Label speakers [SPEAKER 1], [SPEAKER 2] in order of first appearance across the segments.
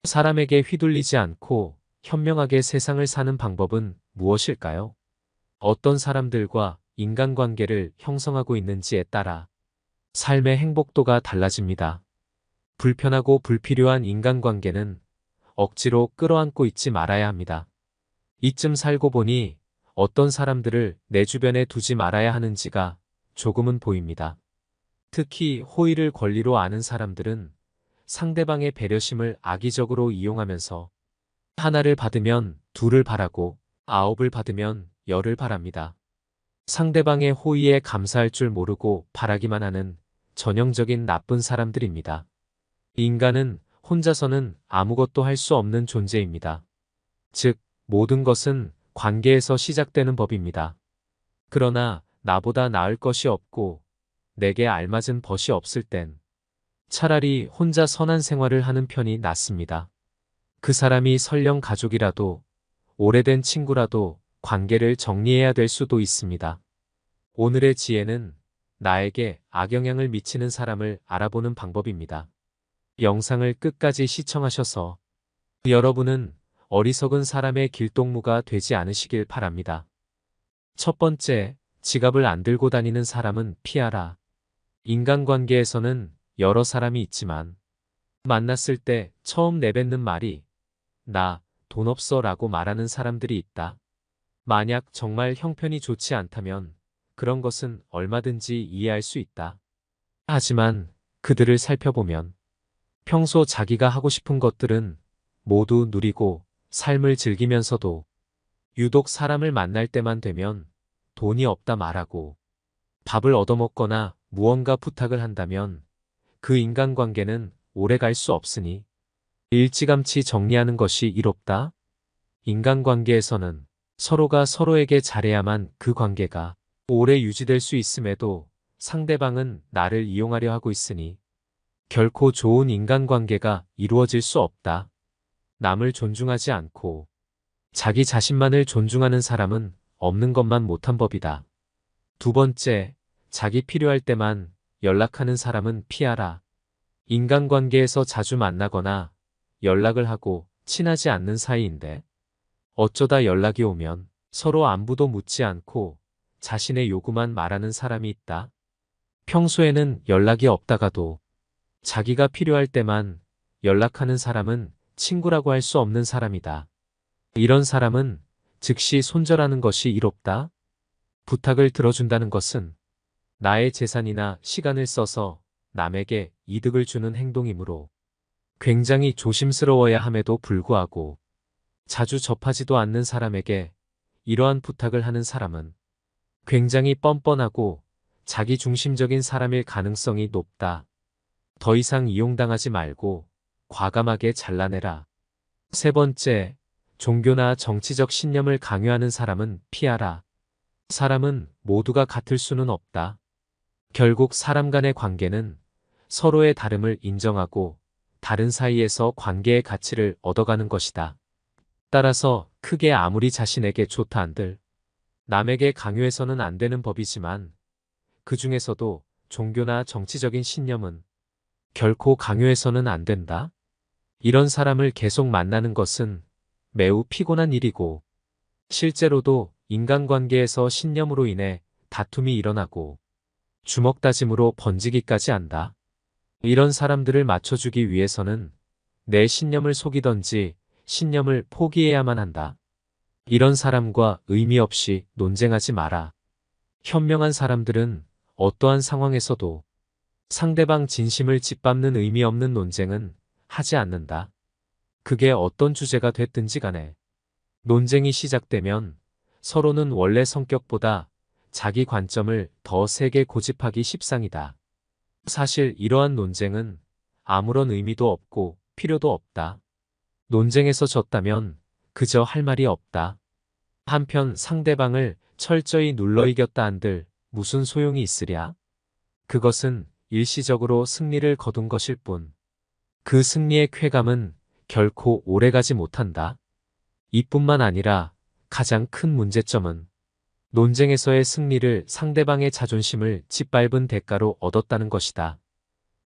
[SPEAKER 1] 사람에게 휘둘리지 않고 현명하게 세상을 사는 방법은 무엇일까요? 어떤 사람들과 인간관계를 형성하고 있는지에 따라 삶의 행복도가 달라집니다. 불편하고 불필요한 인간관계는 억지로 끌어안고 있지 말아야 합니다. 이쯤 살고 보니 어떤 사람들을 내 주변에 두지 말아야 하는지가 조금은 보입니다. 특히 호의를 권리로 아는 사람들은 상대방의 배려심을 악의적으로 이용하면서 하나를 받으면 둘을 바라고 아홉을 받으면 열을 바랍니다. 상대방의 호의에 감사할 줄 모르고 바라기만 하는 전형적인 나쁜 사람들입니다. 인간은 혼자서는 아무것도 할 수 없는 존재입니다. 즉, 모든 것은 관계에서 시작되는 법입니다. 그러나 나보다 나을 것이 없고 내게 알맞은 벗이 없을 땐 차라리 혼자 선한 생활을 하는 편이 낫습니다. 그 사람이 설령 가족이라도 오래된 친구라도 관계를 정리해야 될 수도 있습니다. 오늘의 지혜는 나에게 악영향을 미치는 사람을 알아보는 방법입니다. 영상을 끝까지 시청하셔서 여러분은 어리석은 사람의 길동무가 되지 않으시길 바랍니다. 첫 번째, 지갑을 안 들고 다니는 사람은 피하라. 인간관계에서는 여러 사람이 있지만 만났을 때 처음 내뱉는 말이 나 돈 없어 라고 말하는 사람들이 있다. 만약 정말 형편이 좋지 않다면 그런 것은 얼마든지 이해할 수 있다. 하지만 그들을 살펴보면 평소 자기가 하고 싶은 것들은 모두 누리고 삶을 즐기면서도 유독 사람을 만날 때만 되면 돈이 없다 말하고 밥을 얻어먹거나 무언가 부탁을 한다면 그 인간관계는 오래 갈 수 없으니 일찌감치 정리하는 것이 이롭다. 인간관계에서는 서로가 서로에게 잘해야만 그 관계가 오래 유지될 수 있음에도 상대방은 나를 이용하려 하고 있으니 결코 좋은 인간관계가 이루어질 수 없다. 남을 존중하지 않고 자기 자신만을 존중하는 사람은 없는 것만 못한 법이다. 두 번째, 자기 필요할 때만 연락하는 사람은 피하라. 인간관계에서 자주 만나거나 연락을 하고 친하지 않는 사이인데 어쩌다 연락이 오면 서로 안부도 묻지 않고 자신의 요구만 말하는 사람이 있다. 평소에는 연락이 없다가도 자기가 필요할 때만 연락하는 사람은 친구라고 할 수 없는 사람이다. 이런 사람은 즉시 손절하는 것이 이롭다. 부탁을 들어준다는 것은 나의 재산이나 시간을 써서 남에게 이득을 주는 행동이므로 굉장히 조심스러워야 함에도 불구하고 자주 접하지도 않는 사람에게 이러한 부탁을 하는 사람은 굉장히 뻔뻔하고 자기중심적인 사람일 가능성이 높다. 더 이상 이용당하지 말고 과감하게 잘라내라. 세 번째, 종교나 정치적 신념을 강요하는 사람은 피하라. 사람은 모두가 같을 수는 없다. 결국 사람 간의 관계는 서로의 다름을 인정하고 다른 사이에서 관계의 가치를 얻어가는 것이다. 따라서 크게 아무리 자신에게 좋다 한들 남에게 강요해서는 안 되는 법이지만 그 중에서도 종교나 정치적인 신념은 결코 강요해서는 안 된다. 이런 사람을 계속 만나는 것은 매우 피곤한 일이고 실제로도 인간관계에서 신념으로 인해 다툼이 일어나고 주먹다짐으로 번지기까지 한다. 이런 사람들을 맞춰주기 위해서는 내 신념을 속이던지 신념을 포기해야만 한다. 이런 사람과 의미 없이 논쟁하지 마라. 현명한 사람들은 어떠한 상황에서도 상대방 진심을 짓밟는 의미 없는 논쟁은 하지 않는다. 그게 어떤 주제가 됐든지 간에 논쟁이 시작되면 서로는 원래 성격보다 자기 관점을 더 세게 고집하기 십상이다. 사실 이러한 논쟁은 아무런 의미도 없고 필요도 없다. 논쟁에서 졌다면 그저 할 말이 없다. 한편 상대방을 철저히 눌러 이겼다 한들 무슨 소용이 있으랴? 그것은 일시적으로 승리를 거둔 것일 뿐. 그 승리의 쾌감은 결코 오래가지 못한다. 이뿐만 아니라 가장 큰 문제점은 논쟁에서의 승리를 상대방의 자존심을 짓밟은 대가로 얻었다는 것이다.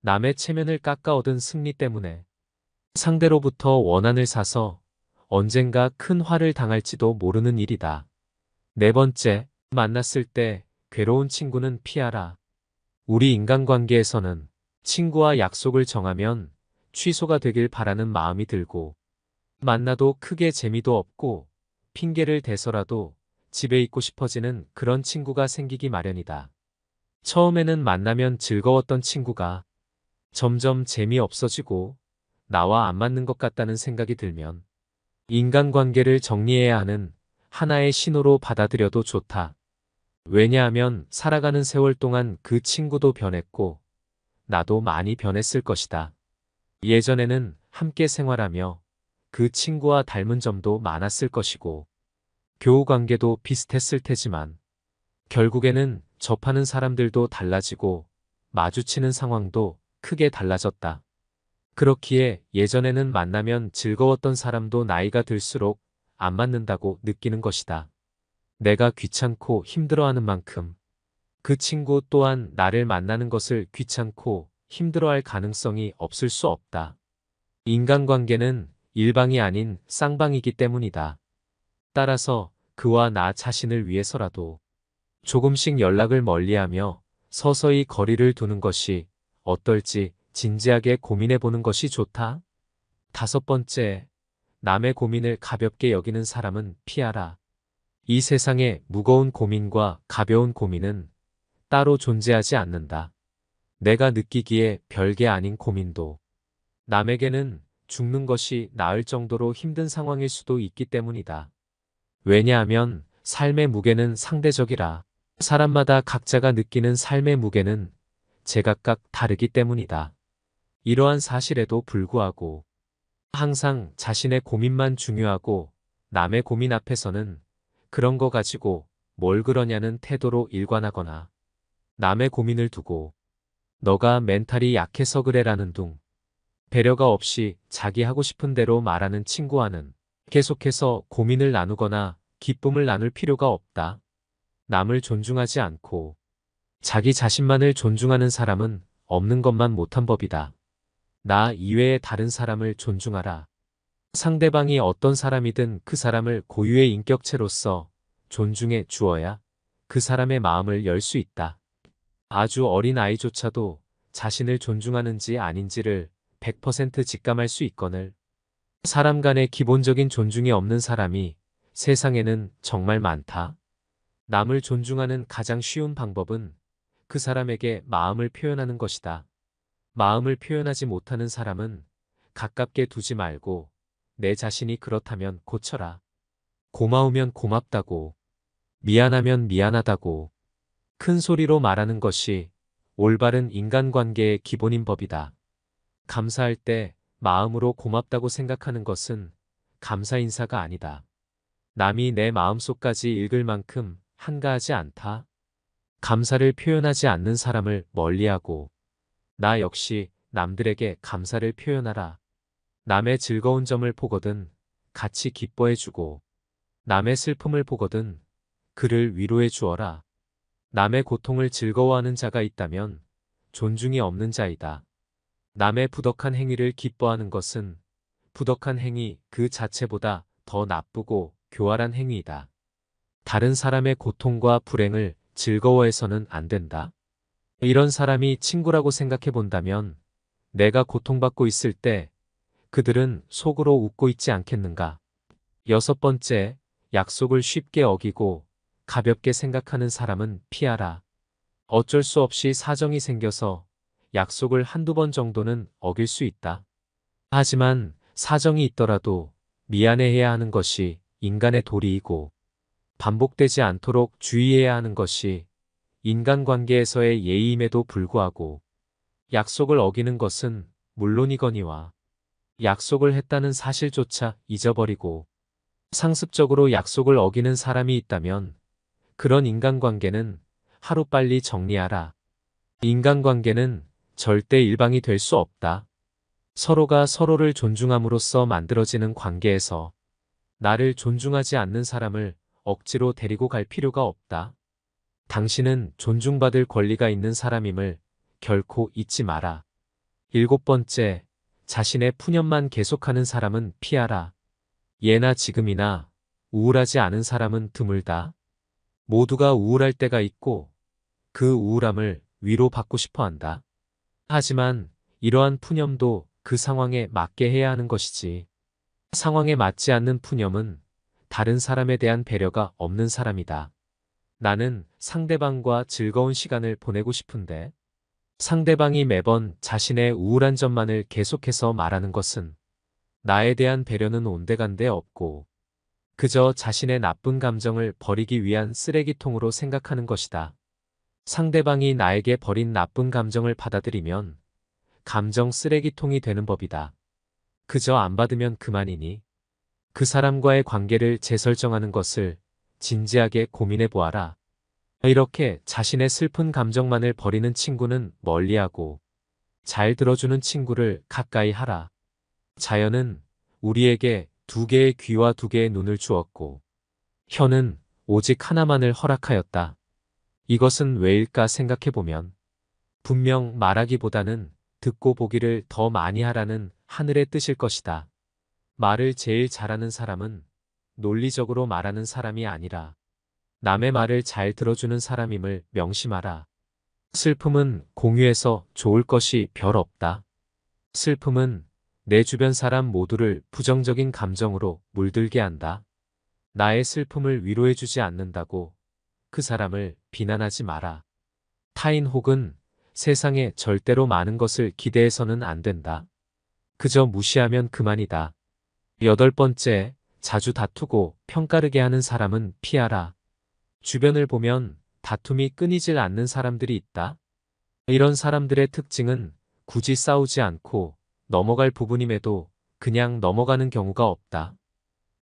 [SPEAKER 1] 남의 체면을 깎아 얻은 승리 때문에 상대로부터 원한을 사서 언젠가 큰 화를 당할지도 모르는 일이다. 네 번째, 만났을 때 괴로운 친구는 피하라. 우리 인간관계에서는 친구와 약속을 정하면 취소가 되길 바라는 마음이 들고, 만나도 크게 재미도 없고 핑계를 대서라도 집에 있고 싶어지는 그런 친구가 생기기 마련이다. 처음에는 만나면 즐거웠던 친구가 점점 재미없어지고 나와 안 맞는 것 같다는 생각이 들면 인간관계를 정리해야 하는 하나의 신호로 받아들여도 좋다. 왜냐하면 살아가는 세월 동안 그 친구도 변했고 나도 많이 변했을 것이다. 예전에는 함께 생활하며 그 친구와 닮은 점도 많았을 것이고 교우 관계도 비슷했을 테지만 결국에는 접하는 사람들도 달라지고 마주치는 상황도 크게 달라졌다. 그렇기에 예전에는 만나면 즐거웠던 사람도 나이가 들수록 안 맞는다고 느끼는 것이다. 내가 귀찮고 힘들어하는 만큼 그 친구 또한 나를 만나는 것을 귀찮고 힘들어할 가능성이 없을 수 없다. 인간관계는 일방이 아닌 쌍방이기 때문이다. 따라서 그와 나 자신을 위해서라도 조금씩 연락을 멀리하며 서서히 거리를 두는 것이 어떨지 진지하게 고민해 보는 것이 좋다. 다섯 번째, 남의 고민을 가볍게 여기는 사람은 피하라. 이 세상에 무거운 고민과 가벼운 고민은 따로 존재하지 않는다. 내가 느끼기에 별게 아닌 고민도 남에게는 죽는 것이 나을 정도로 힘든 상황일 수도 있기 때문이다. 왜냐하면 삶의 무게는 상대적이라. 사람마다 각자가 느끼는 삶의 무게는 제각각 다르기 때문이다. 이러한 사실에도 불구하고 항상 자신의 고민만 중요하고 남의 고민 앞에서는 그런 거 가지고 뭘 그러냐는 태도로 일관하거나 남의 고민을 두고 너가 멘탈이 약해서 그래라는 둥 배려가 없이 자기 하고 싶은 대로 말하는 친구와는 계속해서 고민을 나누거나 기쁨을 나눌 필요가 없다. 남을 존중하지 않고 자기 자신만을 존중하는 사람은 없는 것만 못한 법이다. 나 이외의 다른 사람을 존중하라. 상대방이 어떤 사람이든 그 사람을 고유의 인격체로서 존중해 주어야 그 사람의 마음을 열 수 있다. 아주 어린 아이조차도 자신을 존중하는지 아닌지를 100% 직감할 수 있거늘 사람 간의 기본적인 존중이 없는 사람이 세상에는 정말 많다. 남을 존중하는 가장 쉬운 방법은 그 사람에게 마음을 표현하는 것이다. 마음을 표현하지 못하는 사람은 가깝게 두지 말고 내 자신이 그렇다면 고쳐라. 고마우면 고맙다고, 미안하면 미안하다고 큰 소리로 말하는 것이 올바른 인간관계의 기본인 법이다. 감사할 때 마음으로 고맙다고 생각하는 것은 감사 인사가 아니다. 남이 내 마음속까지 읽을 만큼 한가하지 않다. 감사를 표현하지 않는 사람을 멀리하고 나 역시 남들에게 감사를 표현하라. 남의 즐거운 점을 보거든 같이 기뻐해주고 남의 슬픔을 보거든 그를 위로해 주어라. 남의 고통을 즐거워하는 자가 있다면 존중이 없는 자이다. 남의 부덕한 행위를 기뻐하는 것은 부덕한 행위 그 자체보다 더 나쁘고 교활한 행위이다. 다른 사람의 고통과 불행을 즐거워해서는 안 된다. 이런 사람이 친구라고 생각해 본다면 내가 고통받고 있을 때 그들은 속으로 웃고 있지 않겠는가. 여섯 번째, 약속을 쉽게 어기고 가볍게 생각하는 사람은 피하라. 어쩔 수 없이 사정이 생겨서 약속을 한두 번 정도는 어길 수 있다. 하지만 사정이 있더라도 미안해해야 하는 것이 인간의 도리이고 반복되지 않도록 주의해야 하는 것이 인간관계에서의 예의임에도 불구하고 약속을 어기는 것은 물론이거니와 약속을 했다는 사실조차 잊어버리고 상습적으로 약속을 어기는 사람이 있다면 그런 인간관계는 하루빨리 정리하라. 인간관계는 절대 일방이 될 수 없다. 서로가 서로를 존중함으로써 만들어지는 관계에서 나를 존중하지 않는 사람을 억지로 데리고 갈 필요가 없다. 당신은 존중받을 권리가 있는 사람임을 결코 잊지 마라. 일곱 번째, 자신의 푸념만 계속하는 사람은 피하라. 예나 지금이나 우울하지 않은 사람은 드물다. 모두가 우울할 때가 있고 그 우울함을 위로받고 싶어 한다. 하지만 이러한 푸념도 그 상황에 맞게 해야 하는 것이지. 상황에 맞지 않는 푸념은 다른 사람에 대한 배려가 없는 사람이다. 나는 상대방과 즐거운 시간을 보내고 싶은데 상대방이 매번 자신의 우울한 점만을 계속해서 말하는 것은 나에 대한 배려는 온데간데 없고 그저 자신의 나쁜 감정을 버리기 위한 쓰레기통으로 생각하는 것이다. 상대방이 나에게 버린 나쁜 감정을 받아들이면 감정 쓰레기통이 되는 법이다. 그저 안 받으면 그만이니 그 사람과의 관계를 재설정하는 것을 진지하게 고민해 보아라. 이렇게 자신의 슬픈 감정만을 버리는 친구는 멀리하고 잘 들어주는 친구를 가까이 하라. 자연은 우리에게 두 개의 귀와 두 개의 눈을 주었고 혀는 오직 하나만을 허락하였다. 이것은 왜일까 생각해보면 분명 말하기보다는 듣고 보기를 더 많이 하라는 하늘의 뜻일 것이다. 말을 제일 잘하는 사람은 논리적으로 말하는 사람이 아니라 남의 말을 잘 들어주는 사람임을 명심하라. 슬픔은 공유해서 좋을 것이 별 없다. 슬픔은 내 주변 사람 모두를 부정적인 감정으로 물들게 한다. 나의 슬픔을 위로해주지 않는다고 그 사람을 비난하지 마라. 타인 혹은 세상에 절대로 많은 것을 기대해서는 안 된다. 그저 무시하면 그만이다. 8번째, 자주 다투고 평가르게 하는 사람은 피하라. 주변을 보면 다툼이 끊이질 않는 사람들이 있다. 이런 사람들의 특징은 굳이 싸우지 않고 넘어갈 부분임에도 그냥 넘어가는 경우가 없다.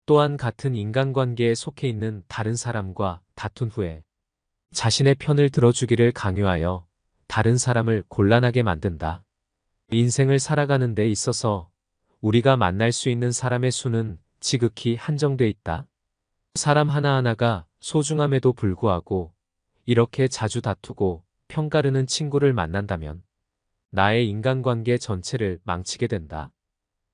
[SPEAKER 1] 또한 같은 인간관계에 속해 있는 다른 사람과 다툰 후에 자신의 편을 들어주기를 강요하여 다른 사람을 곤란하게 만든다. 인생을 살아가는 데 있어서 우리가 만날 수 있는 사람의 수는 지극히 한정돼 있다. 사람 하나하나가 소중함에도 불구하고 이렇게 자주 다투고 편가르는 친구를 만난다면 나의 인간관계 전체를 망치게 된다.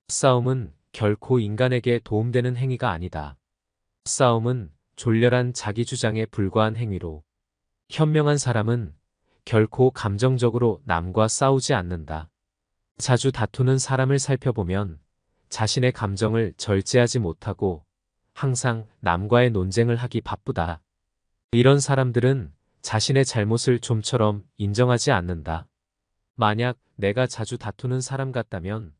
[SPEAKER 1] 싸움은 결코 인간에게 도움되는 행위가 아니다. 싸움은 졸렬한 자기 주장에 불과한 행위로 현명한 사람은 결코 감정적으로 남과 싸우지 않는다. 자주 다투는 사람을 살펴보면 자신의 감정을 절제하지 못하고 항상 남과의 논쟁을 하기 바쁘다. 이런 사람들은 자신의 잘못을 좀처럼 인정하지 않는다. 만약 내가 자주 다투는 사람 같다면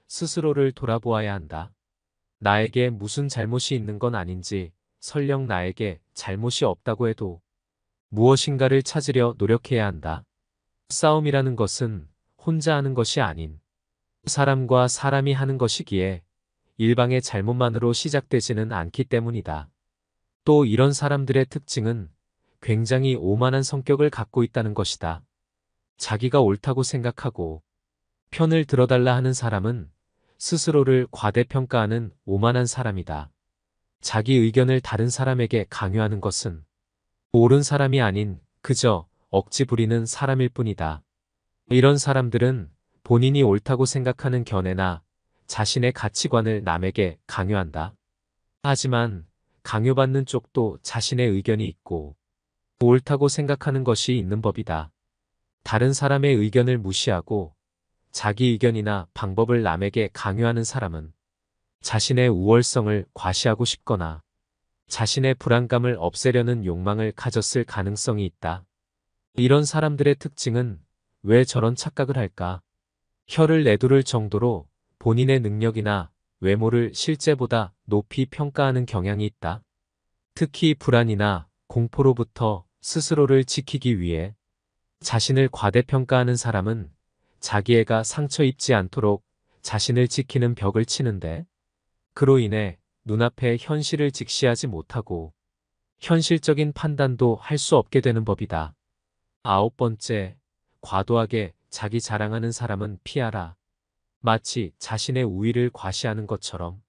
[SPEAKER 1] 스스로를 돌아보아야 한다. 나에게 무슨 잘못이 있는 건 아닌지, 설령 나에게 잘못이 없다고 해도 무엇인가를 찾으려 노력해야 한다. 싸움이라는 것은 혼자 하는 것이 아닌 사람과 사람이 하는 것이기에 일방의 잘못만으로 시작되지는 않기 때문이다. 또 이런 사람들의 특징은 굉장히 오만한 성격을 갖고 있다는 것이다. 자기가 옳다고 생각하고 편을 들어달라 하는 사람은 스스로를 과대평가하는 오만한 사람이다. 자기 의견을 다른 사람에게 강요하는 것은 옳은 사람이 아닌 그저 억지 부리는 사람일 뿐이다. 이런 사람들은 본인이 옳다고 생각하는 견해나 자신의 가치관을 남에게 강요한다. 하지만 강요받는 쪽도 자신의 의견이 있고 옳다고 생각하는 것이 있는 법이다. 다른 사람의 의견을 무시하고 자기 의견이나 방법을 남에게 강요하는 사람은 자신의 우월성을 과시하고 싶거나 자신의 불안감을 없애려는 욕망을 가졌을 가능성이 있다. 이런 사람들의 특징은 왜 저런 착각을 할까? 혀를 내두를 정도로 본인의 능력이나 외모를 실제보다 높이 평가하는 경향이 있다. 특히 불안이나 공포로부터 스스로를 지키기 위해 자신을 과대평가하는 사람은 자기애가 상처 입지 않도록 자신을 지키는 벽을 치는데 그로 인해 눈앞의 현실을 직시하지 못하고 현실적인 판단도 할 수 없게 되는 법이다. 9번째, 과도하게 자기 자랑하는 사람은 피하라. 마치 자신의 우위를 과시하는 것처럼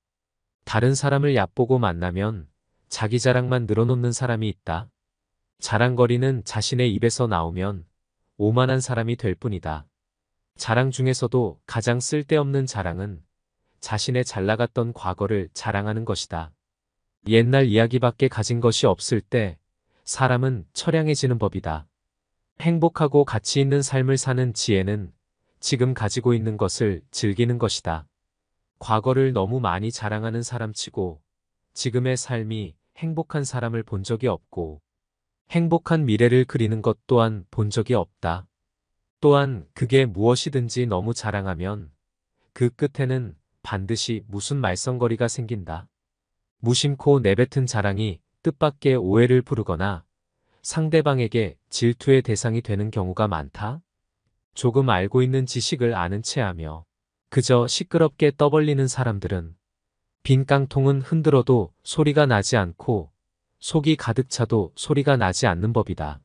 [SPEAKER 1] 다른 사람을 얕보고 만나면 자기 자랑만 늘어놓는 사람이 있다. 자랑거리는 자신의 입에서 나오면 오만한 사람이 될 뿐이다. 자랑 중에서도 가장 쓸데없는 자랑은 자신의 잘 나갔던 과거를 자랑하는 것이다. 옛날 이야기밖에 가진 것이 없을 때 사람은 처량해지는 법이다. 행복하고 가치 있는 삶을 사는 지혜는 지금 가지고 있는 것을 즐기는 것이다. 과거를 너무 많이 자랑하는 사람치고 지금의 삶이 행복한 사람을 본 적이 없고 행복한 미래를 그리는 것 또한 본 적이 없다. 또한 그게 무엇이든지 너무 자랑하면 그 끝에는 반드시 무슨 말썽거리가 생긴다. 무심코 내뱉은 자랑이 뜻밖의 오해를 부르거나 상대방에게 질투의 대상이 되는 경우가 많다. 조금 알고 있는 지식을 아는 체하며 그저 시끄럽게 떠벌리는 사람들은 빈 깡통은 흔들어도 소리가 나지 않고 속이 가득 차도 소리가 나지 않는 법이다.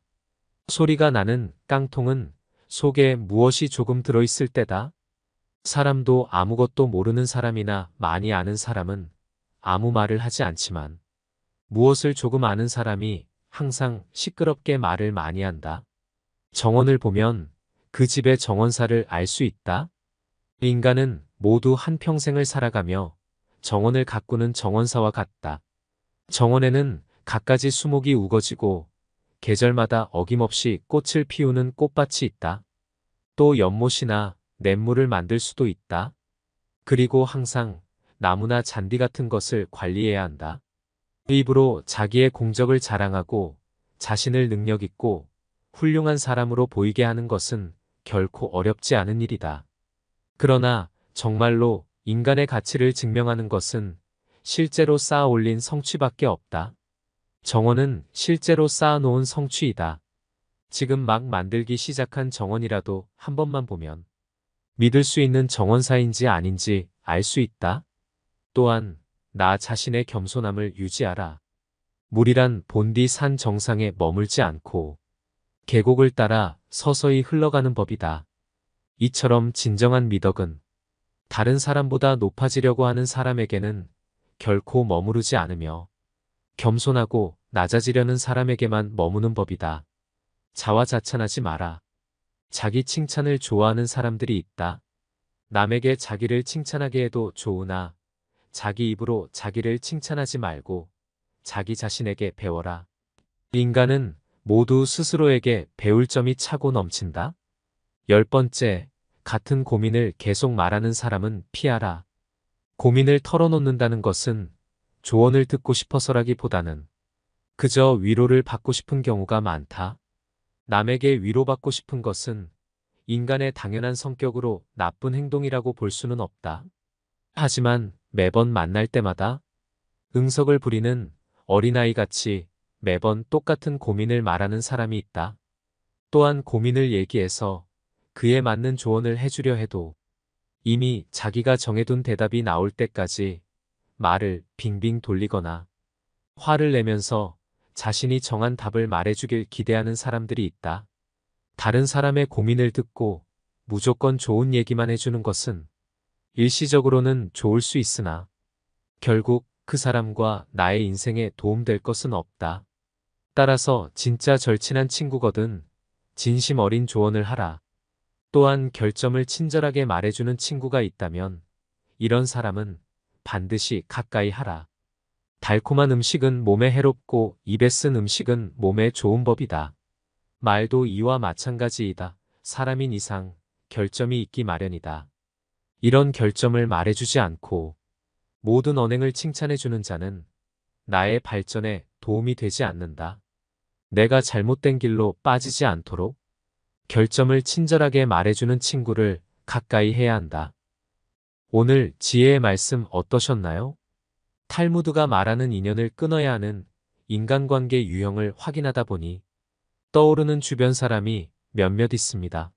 [SPEAKER 1] 소리가 나는 깡통은 속에 무엇이 조금 들어있을 때다. 사람도 아무것도 모르는 사람이나 많이 아는 사람은 아무 말을 하지 않지만 무엇을 조금 아는 사람이 항상 시끄럽게 말을 많이 한다. 정원을 보면 그 집의 정원사를 알 수 있다. 인간은 모두 한평생을 살아가며 정원을 가꾸는 정원사와 같다. 정원에는 갖가지 수목이 우거지고 계절마다 어김없이 꽃을 피우는 꽃밭이 있다. 또 연못이나 냇물을 만들 수도 있다. 그리고 항상 나무나 잔디 같은 것을 관리해야 한다. 입으로 자기의 공적을 자랑하고 자신을 능력 있고 훌륭한 사람으로 보이게 하는 것은 결코 어렵지 않은 일이다. 그러나 정말로 인간의 가치를 증명하는 것은 실제로 쌓아 올린 성취밖에 없다. 정원은 실제로 쌓아놓은 성취이다. 지금 막 만들기 시작한 정원이라도 한 번만 보면 믿을 수 있는 정원사인지 아닌지 알 수 있다. 또한 나 자신의 겸손함을 유지하라. 물이란 본디 산 정상에 머물지 않고 계곡을 따라 서서히 흘러가는 법이다. 이처럼 진정한 미덕은 다른 사람보다 높아지려고 하는 사람에게는 결코 머무르지 않으며 겸손하고 낮아지려는 사람에게만 머무는 법이다. 자화자찬하지 마라. 자기 칭찬을 좋아하는 사람들이 있다. 남에게 자기를 칭찬하게 해도 좋으나 자기 입으로 자기를 칭찬하지 말고 자기 자신에게 배워라. 인간은 모두 스스로에게 배울 점이 차고 넘친다. 10번째, 같은 고민을 계속 말하는 사람은 피하라. 고민을 털어놓는다는 것은 조언을 듣고 싶어서라기보다는 그저 위로를 받고 싶은 경우가 많다. 남에게 위로받고 싶은 것은 인간의 당연한 성격으로 나쁜 행동이라고 볼 수는 없다. 하지만 매번 만날 때마다 응석을 부리는 어린아이같이 매번 똑같은 고민을 말하는 사람이 있다. 또한 고민을 얘기해서 그에 맞는 조언을 해주려 해도 이미 자기가 정해둔 대답이 나올 때까지 말을 빙빙 돌리거나 화를 내면서 자신이 정한 답을 말해주길 기대하는 사람들이 있다. 다른 사람의 고민을 듣고 무조건 좋은 얘기만 해주는 것은 일시적으로는 좋을 수 있으나 결국 그 사람과 나의 인생에 도움될 것은 없다. 따라서 진짜 절친한 친구거든 진심 어린 조언을 하라. 또한 결점을 친절하게 말해주는 친구가 있다면 이런 사람은 반드시 가까이 하라. 달콤한 음식은 몸에 해롭고 입에 쓴 음식은 몸에 좋은 법이다. 말도 이와 마찬가지이다. 사람인 이상 결점이 있기 마련이다. 이런 결점을 말해주지 않고 모든 언행을 칭찬해주는 자는 나의 발전에 도움이 되지 않는다. 내가 잘못된 길로 빠지지 않도록 결점을 친절하게 말해주는 친구를 가까이 해야 한다. 오늘 지혜의 말씀 어떠셨나요? 탈무드가 말하는 인연을 끊어야 하는 인간관계 유형을 확인하다 보니 떠오르는 주변 사람이 몇몇 있습니다.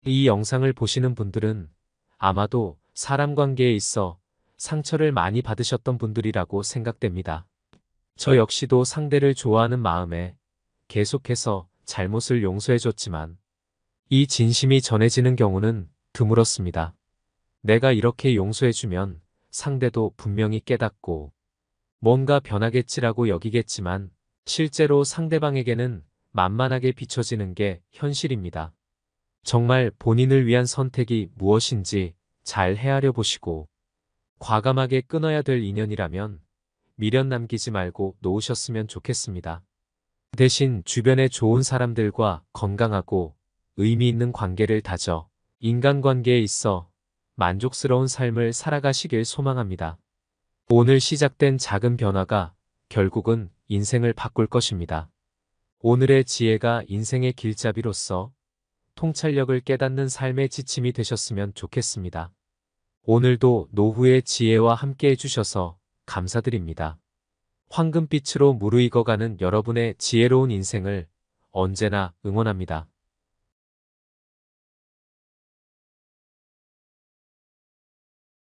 [SPEAKER 1] 이 영상을 보시는 분들은 아마도 사람 관계에 있어 상처를 많이 받으셨던 분들이라고 생각됩니다. 저 역시도 상대를 좋아하는 마음에 계속해서 잘못을 용서해줬지만 이 진심이 전해지는 경우는 드물었습니다. 내가 이렇게 용서해주면 상대도 분명히 깨닫고 뭔가 변하겠지라고 여기겠지만 실제로 상대방에게는 만만하게 비춰지는 게 현실입니다. 정말 본인을 위한 선택이 무엇인지 잘 헤아려 보시고 과감하게 끊어야 될 인연이라면 미련 남기지 말고 놓으셨으면 좋겠습니다. 대신 주변의 좋은 사람들과 건강하고 의미 있는 관계를 다져 인간관계에 있어 만족스러운 삶을 살아가시길 소망합니다. 오늘 시작된 작은 변화가 결국은 인생을 바꿀 것입니다. 오늘의 지혜가 인생의 길잡이로서 통찰력을 깨닫는 삶의 지침이 되셨으면 좋겠습니다. 오늘도 노후의 지혜와 함께 해주셔서 감사드립니다. 황금빛으로 무르익어가는 여러분의 지혜로운 인생을 언제나 응원합니다.